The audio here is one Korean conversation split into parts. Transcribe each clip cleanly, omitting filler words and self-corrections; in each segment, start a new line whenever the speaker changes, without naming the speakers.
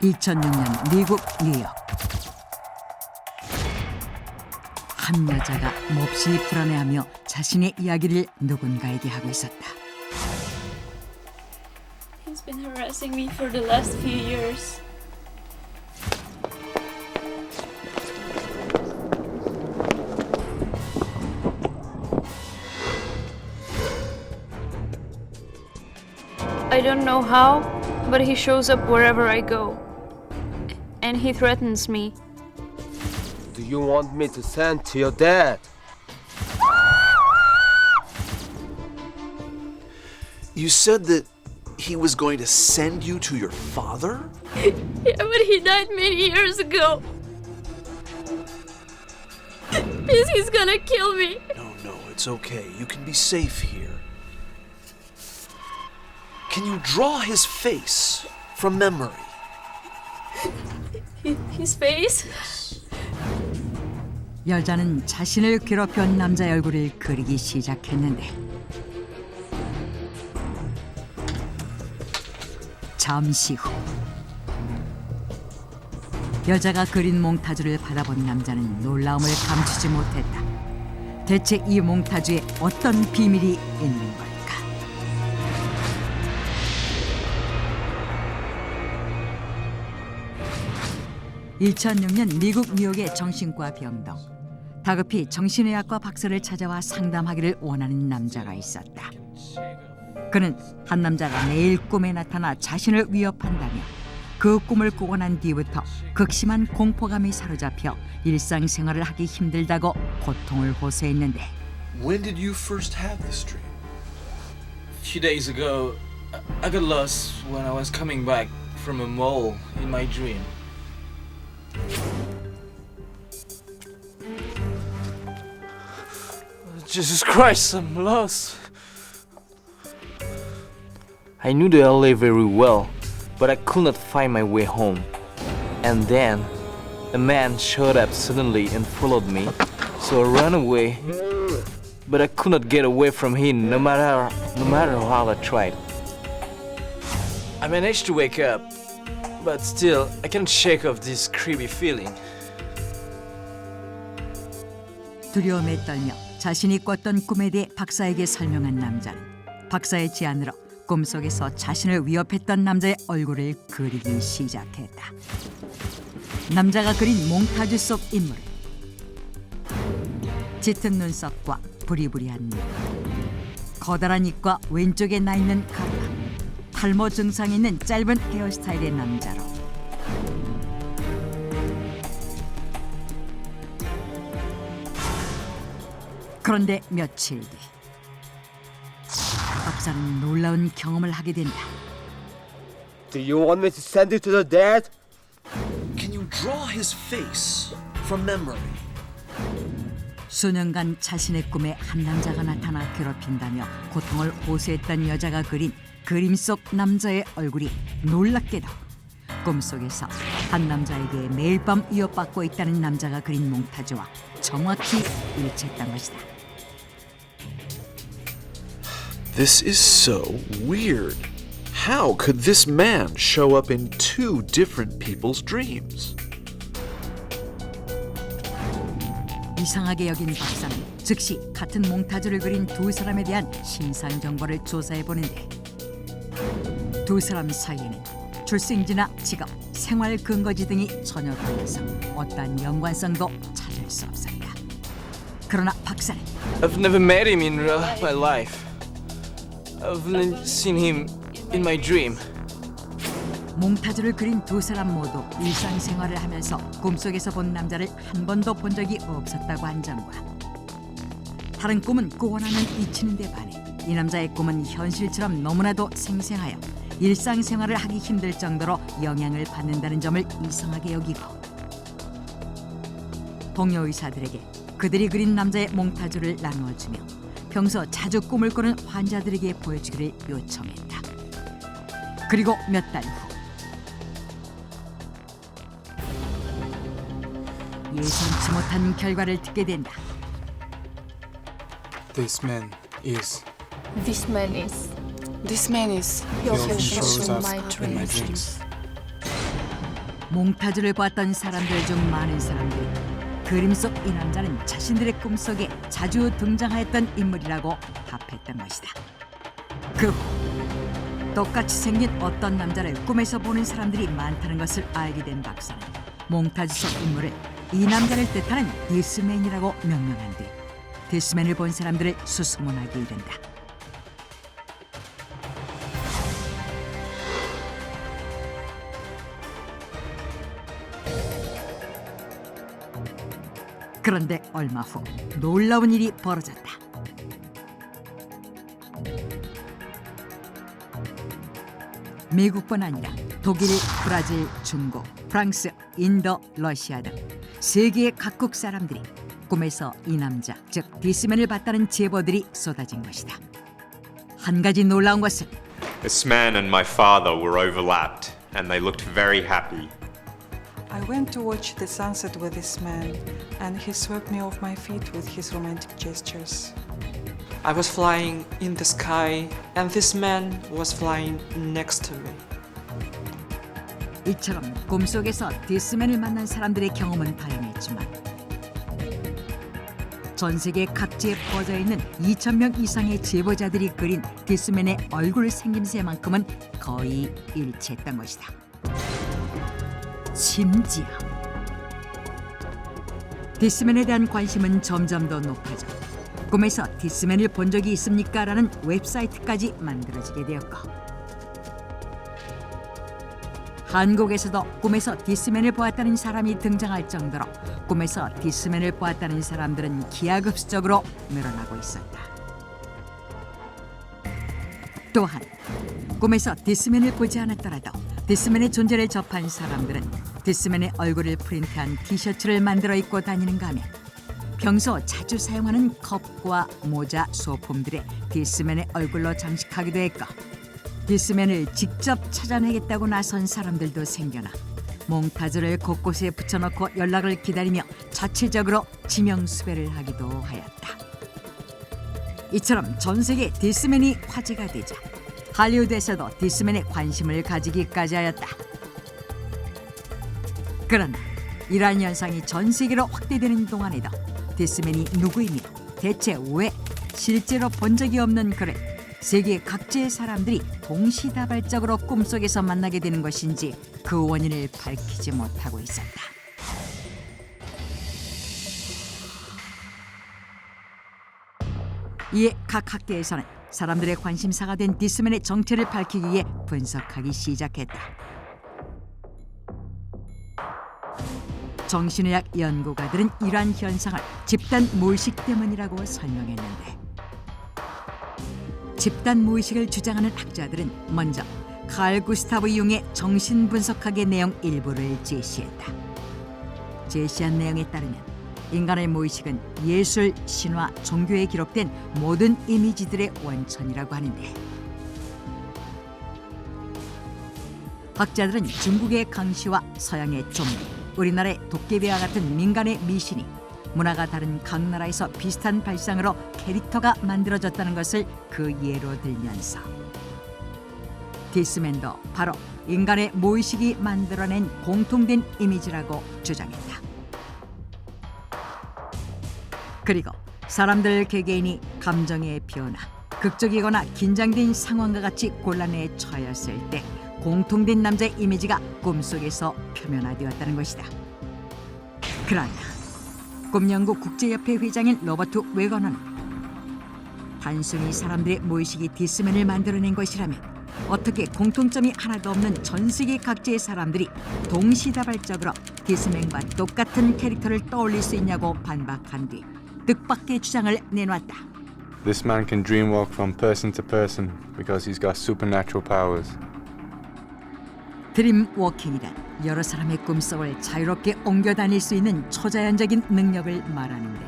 2006년 미국 뉴욕. 한 여자가 몹시 불안해하며 자신의 이야기를 누군가에게 하고 있었다.
He's been harassing me for the last few years. I don't know how, but he shows up wherever I go. And he threatens me.
Do you want me to send to your dad?
You said that he was going to send you to your father?
Yeah, but he died many years ago. He's gonna kill me.
No, it's okay. You can be safe here. Can you draw his face from memory?
His face?
여자는 자신을 괴롭혀온 남자의 얼굴을 그리기 시작했는데 잠시 후 여자가 그린 몽타주를 받아본 남자는 놀라움을 감추지 못했다. 대체 이 몽타주에 어떤 비밀이 있는 걸까? (2006년) 미국 뉴욕의 정신과 병동. 다급히 정신의학과 박사를 찾아와 상담하기를 원하는 남자가 있었다. 그는 한 남자가 매일 꿈에 나타나 자신을 위협한다며 그 꿈을 꾸고 난 뒤부터 극심한 공포감에 사로잡혀 일상생활을 하기 힘들다고 고통을 호소했는데
When did you first have this dream?
A few days ago, I got lost when I was coming back from a mall in my dream. Jesus Christ, I'm lost. I knew the LA very well, but I could not find my way home. And then, a man showed up suddenly and followed me, so I ran away. But I could not get away from him no matter how I tried. I managed to wake up, but still, I can't shake off this creepy feeling.
두려움에 떨며 자신이 꿨던 꿈에 대해 박사에게 설명한 남자는 박사의 제안으로 꿈속에서 자신을 위협했던 남자의 얼굴을 그리기 시작했다. 남자가 그린 몽타주 속 인물은 짙은 눈썹과 부리부리한 눈, 커다란 입과 왼쪽에 나 있는 가르마, 탈모 증상이 있는 짧은 헤어스타일의 남자로 그런데 며칠 뒤 박사는 놀라운 경험을 하게 된다.
Do you want me to send you to your dad?
Can you draw his face from memory?
수년간 자신의 꿈에 한 남자가 나타나 괴롭힌다며 고통을 호소했던 여자가 그린 그림 속 남자의 얼굴이 놀랍게도 꿈속에서 한 남자에게 매일 밤 위협받고 있다는 남자가 그린 몽타주와 정확히 일치했던 것이다.
This is so weird. How could this man show up in two different people's dreams?
이상하게 여긴 박사는 즉시 같은 몽타주를 그린 두 사람에 대한 신상 정보를 조사해 보는데 두 사람 사이에는 출생지나 직업, 생활 근거지 등이 전혀 달라서 어떠한 연관성도 찾을 수 없었다. 그러나 박사는
I've never met him in real life. I've only seen him in my dream.
몽타주를 그린 두 사람 모두 일상생활을 하면서 꿈속에서 본 남자를 한 번도 본 적이 없었다고 한 점과 다른 꿈은 꾸거나는 잊히는 데 반해 이 남자의 꿈은 현실처럼 너무나도 생생하여 일상생활을 하기 힘들 정도로 영향을 받는다는 점을 이상하게 여기고 동료 의사들에게 그들이 그린 남자의 몽타주를 나누어주며 평소 자주 꿈을 꾸는 환자들에게 보여주기를 요청했다. 그리고 몇 달 후 예상치 못한 결과를 듣게 된다.
This man is.
This man is.
This man is.
He
He
often
often
shows
shows
up
my
in my
dreams.
dreams.
몽타주를 보았던 사람들 중 많은 사람들이 그림 속 이 남자는 자신들의 꿈속에 자주 등장하였던 인물이라고 답했던 것이다. 그 후 똑같이 생긴 어떤 남자를 꿈에서 보는 사람들이 많다는 것을 알게 된 박사는 몽타주 속 인물을 이 남자를 뜻하는 디스맨이라고 명명한 뒤 디스맨을 본 사람들을 수소문하게 이른다. 그런데 얼마 후 놀라운 일이 벌어졌다. 미국뿐 아니라 독일, 브라질, 중국, 프랑스, 인도, 러시아 등 세계의 각국 사람들이 꿈에서 이 남자, 즉 디스맨을 봤다는 제보들이 쏟아진 것이다. 한 가지 놀라운 것은
This man and my father were overlapped, and they looked very happy.
I went to watch the sunset with this man, and he swept me off my feet with his romantic gestures.
I was flying in the sky, and this man was flying next to me.
이처럼 꿈속에서 디스맨을 만난 사람들의 경험은 다양했지만 전 세계 각지에 퍼져 있는 2,000명 이상의 제보자들이 그린 디스맨의 얼굴 생김새만큼은 거의 일치했던 것이다. 심지어 디스맨에 대한 관심은 점점 더 높아져 꿈에서 디스맨을 본 적이 있습니까? 라는 웹사이트까지 만들어지게 되었고 한국에서도 꿈에서 디스맨을 보았다는 사람이 등장할 정도로 꿈에서 디스맨을 보았다는 사람들은 기하급수적으로 늘어나고 있었다. 또한 꿈에서 디스맨을 보지 않았더라도 디스맨의 존재를 접한 사람들은 디스맨의 얼굴을 프린트한 티셔츠를 만들어 입고 다니는가 하면 평소 자주 사용하는 컵과 모자, 소품들에 디스맨의 얼굴로 장식하기도 했고 디스맨을 직접 찾아내겠다고 나선 사람들도 생겨나 몽타주를 곳곳에 붙여놓고 연락을 기다리며 자체적으로 지명수배를 하기도 하였다. 이처럼 전 세계 디스맨이 화제가 되자 할리우드에서도 디스맨에 관심을 가지기까지 하였다. 그러나 이러한 현상이 전 세계로 확대되는 동안에도 디스맨이 누구이며 대체 왜 실제로 본 적이 없는 그를 세계 각지의 사람들이 동시다발적으로 꿈속에서 만나게 되는 것인지 그 원인을 밝히지 못하고 있었다. 이에 각 학계에서는 사람들의 관심사가 된 디스맨의 정체를 밝히기 위해 분석하기 시작했다. 정신의학 연구가들은 이러한 현상을 집단 무의식 때문이라고 설명했는데 집단 무의식을 주장하는 학자들은 먼저 칼 구스타브 융의 정신분석학의 내용 일부를 제시했다. 제시한 내용에 따르면 인간의 무의식은 예술, 신화, 종교에 기록된 모든 이미지들의 원천이라고 하는데 학자들은 중국의 강시와 서양의 좀비, 우리나라의 도깨비와 같은 민간의 미신이 문화가 다른 각 나라에서 비슷한 발상으로 캐릭터가 만들어졌다는 것을 그 예로 들면서 디스맨도 바로 인간의 무의식이 만들어낸 공통된 이미지라고 주장했다. 그리고 사람들 개개인이 감정의 변화, 극적이거나 긴장된 상황과 같이 곤란에 처했을 때 공통된 남자의 이미지가 꿈속에서 표면화되었다는 것이다. 그러나 꿈연구 국제협회 회장인 로버트 웨거너는 단순히 사람들의 무의식이 디스맨을 만들어낸 것이라면 어떻게 공통점이 하나도 없는 전 세계 각지의 사람들이 동시다발적으로 디스맨과 똑같은 캐릭터를 떠올릴 수 있냐고 반박한 뒤 뜻밖의 주장을 내놓았다.
This man can dreamwalk from person to person because he's got supernatural powers.
드림워킹이란 여러 사람의 꿈속을 자유롭게 옮겨 다닐 수 있는 초자연적인 능력을 말하는데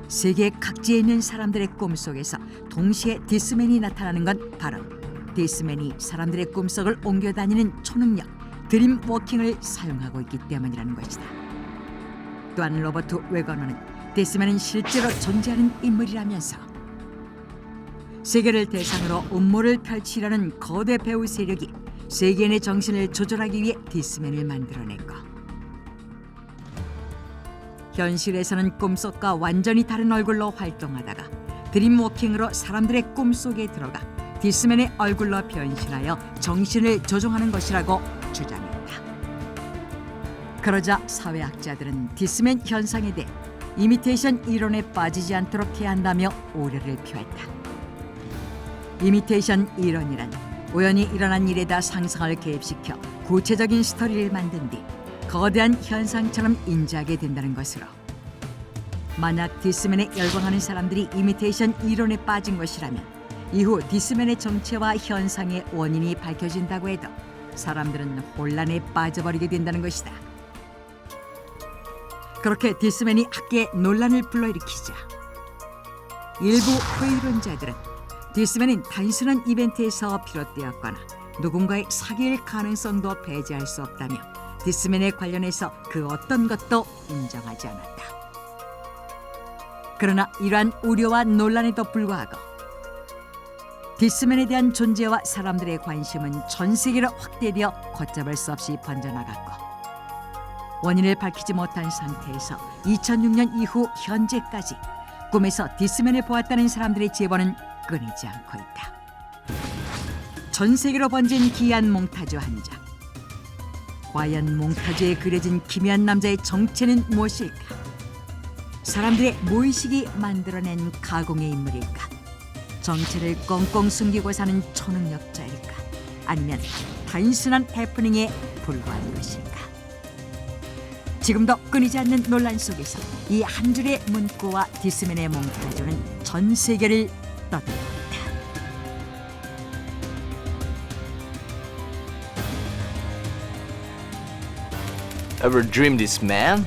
세계 각지에 있는 사람들의 꿈속에서 동시에 디스맨이 나타나는 건 바로 디스맨이 사람들의 꿈속을 옮겨 다니는 초능력 드림워킹을 사용하고 있기 때문이라는 것이다. 또한 로버트 웨거너는 디스맨은 실제로 존재하는 인물이라면서 세계를 대상으로 음모를 펼치려는 거대 배후 세력이 세계인의 정신을 조절하기 위해 디스맨을 만들어냈고, 현실에서는 꿈속과 완전히 다른 얼굴로 활동하다가 드림워킹으로 사람들의 꿈속에 들어가 디스맨의 얼굴로 변신하여 정신을 조종하는 것이라고 주장했다. 그러자 사회학자들은 디스맨 현상에 대해 이미테이션 이론에 빠지지 않도록 해야 한다며 우려를 표했다. 이미테이션 이론이란 우연히 일어난 일에다 상상을 개입시켜 구체적인 스토리를 만든 뒤 거대한 현상처럼 인지하게 된다는 것으로, 만약 디스맨에 열광하는 사람들이 이미테이션 이론에 빠진 것이라면 이후 디스맨의 정체와 현상의 원인이 밝혀진다고 해도 사람들은 혼란에 빠져버리게 된다는 것이다. 그렇게 디스맨이 학계에 논란을 불러일으키자 일부 회의론자들은 디스맨은 단순한 이벤트에서 비롯되었거나 누군가의 사기일 가능성도 배제할 수 없다며 디스맨에 관련해서 그 어떤 것도 인정하지 않았다. 그러나 이러한 우려와 논란에도 불구하고 디스맨에 대한 존재와 사람들의 관심은 전 세계로 확대되어 걷잡을 수 없이 번져나갔고, 원인을 밝히지 못한 상태에서 2006년 이후 현재까지 꿈에서 디스맨을 보았다는 사람들의 제보는 끊이지 않고 있다. 전 세계로 번진 기이한 몽타주 한 장. 과연 몽타주에 그려진 기묘한 남자의 정체는 무엇일까? 사람들의 무의식이 만들어낸 가공의 인물일까? 정체를 꽁꽁 숨기고 사는 초능력자일까? 아니면 단순한 해프닝에 불과한 것일까? 지금도 끊이지 않는 논란 속에서 이 한 줄의 문구와 디스맨의 몽타주는 전 세계를 떠들고 있다.
Ever dream this man?